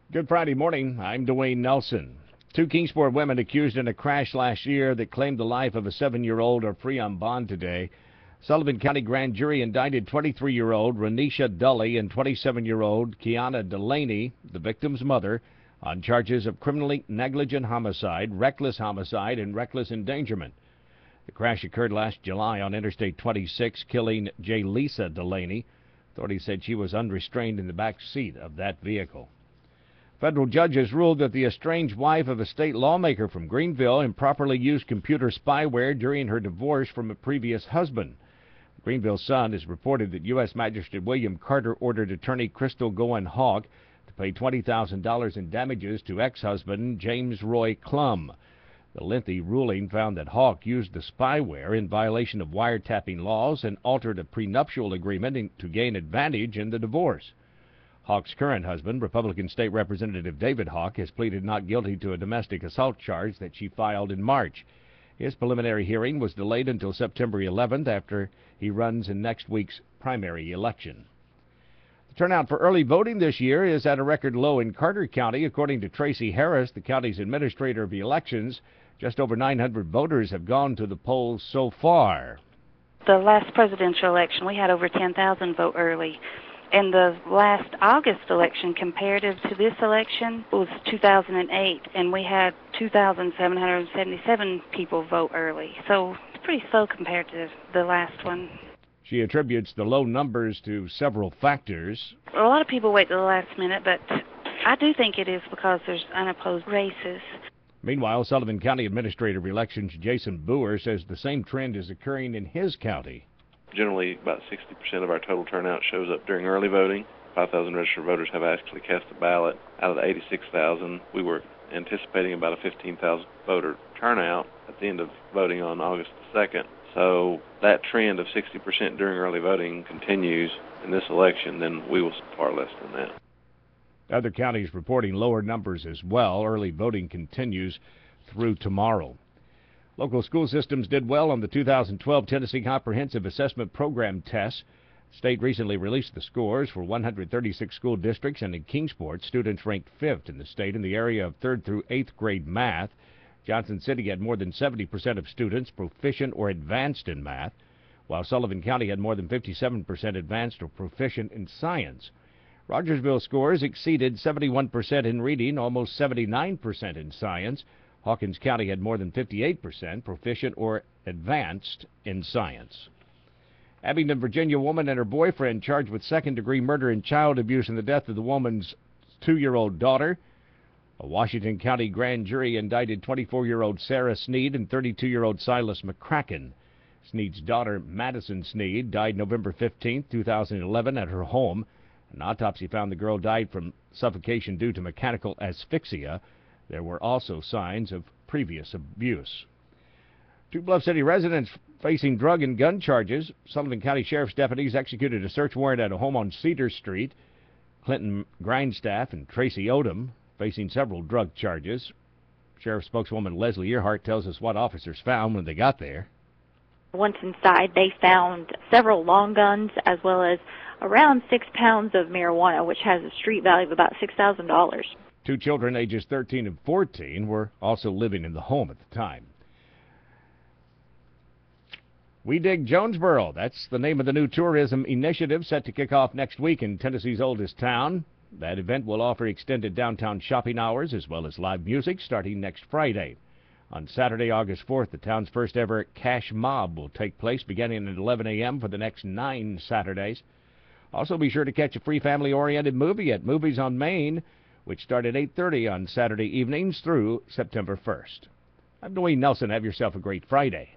Good Friday morning. I'm Dwayne Nelson. Two Kingsport women accused in a crash last year that claimed the life of a 7-year-old are free on bond today. Sullivan County grand jury indicted 23-year-old Renisha Dully and 27-year-old Kiana Delaney, the victim's mother, on charges of criminally negligent homicide, reckless homicide, and reckless endangerment. The crash occurred last July on Interstate 26, killing J. Lisa Delaney. Authorities said she was unrestrained in the back seat of that vehicle. Federal judges ruled that the estranged wife of a state lawmaker from Greenville improperly used computer spyware during her divorce from a previous husband. The Greenville Sun has reported that U.S. Magistrate William Carter ordered attorney Crystal Goen-Hawk to pay $20,000 in damages to ex-husband James Roy Klum. The lengthy ruling found that Hawk used the spyware in violation of wiretapping laws and altered a prenuptial agreement to gain advantage in the divorce. Hawk's current husband, Republican State Representative David Hawk, has pleaded not guilty to a domestic assault charge that she filed in March. His preliminary hearing was delayed until September 11th after he runs in next week's primary election. The turnout for early voting this year is at a record low in Carter County. According to Tracy Harris, the county's administrator of elections, just over 900 voters have gone to the polls so far. The last presidential election, we had over 10,000 vote early. And the last August election, comparative to this election, was 2008, and we had 2,777 people vote early. So it's pretty slow compared to the last one. She attributes the low numbers to several factors. A lot of people wait to the last minute, but I do think it is because there's unopposed races. Meanwhile, Sullivan County Administrator of Elections Jason Boer says the same trend is occurring in his county. Generally, about 60% of our total turnout shows up during early voting. 5,000 registered voters have actually cast a ballot. Out of the 86,000, we were anticipating about a 15,000 voter turnout at the end of voting on August 2nd. So that trend of 60% during early voting continues in this election, then we will see far less than that. Other counties reporting lower numbers as well. Early voting continues through tomorrow. Local school systems did well on the 2012 Tennessee Comprehensive Assessment Program tests. State recently released the scores for 136 school districts, and in Kingsport, students ranked 5th in the state in the area of 3rd through 8th grade math. Johnson City had more than 70% of students proficient or advanced in math, while Sullivan County had more than 57% advanced or proficient in science. Rogersville scores exceeded 71% in reading, almost 79% in science. Hawkins County had more than 58% proficient or advanced in science. Abingdon, Virginia woman and her boyfriend charged with second-degree murder and child abuse in the death of the woman's 2-year-old daughter. A Washington County grand jury indicted 24-year-old Sarah Sneed and 32-year-old Silas McCracken. Sneed's daughter, Madison Sneed, died November 15, 2011 at her home. An autopsy found the girl died from suffocation due to mechanical asphyxia. There were also signs of previous abuse. Two Bluff City residents facing drug and gun charges. Sullivan County Sheriff's deputies executed a search warrant at a home on Cedar Street. Clinton Grindstaff and Tracy Odom facing several drug charges. Sheriff spokeswoman Leslie Earhart tells us what officers found when they got there. Once inside, they found several long guns as well as around 6 pounds of marijuana, which has a street value of about $6,000. Two children, ages 13 and 14, were also living in the home at the time. We Dig Jonesboro. That's the name of the new tourism initiative set to kick off next week in Tennessee's oldest town. That event will offer extended downtown shopping hours as well as live music starting next Friday. On Saturday, August 4th, the town's first ever Cash Mob will take place beginning at 11 a.m. for the next 9 Saturdays. Also be sure to catch a free family-oriented movie at Movies on Main, which start at 8:30 on Saturday evenings through September 1st. I'm Dwayne Nelson. Have yourself a great Friday.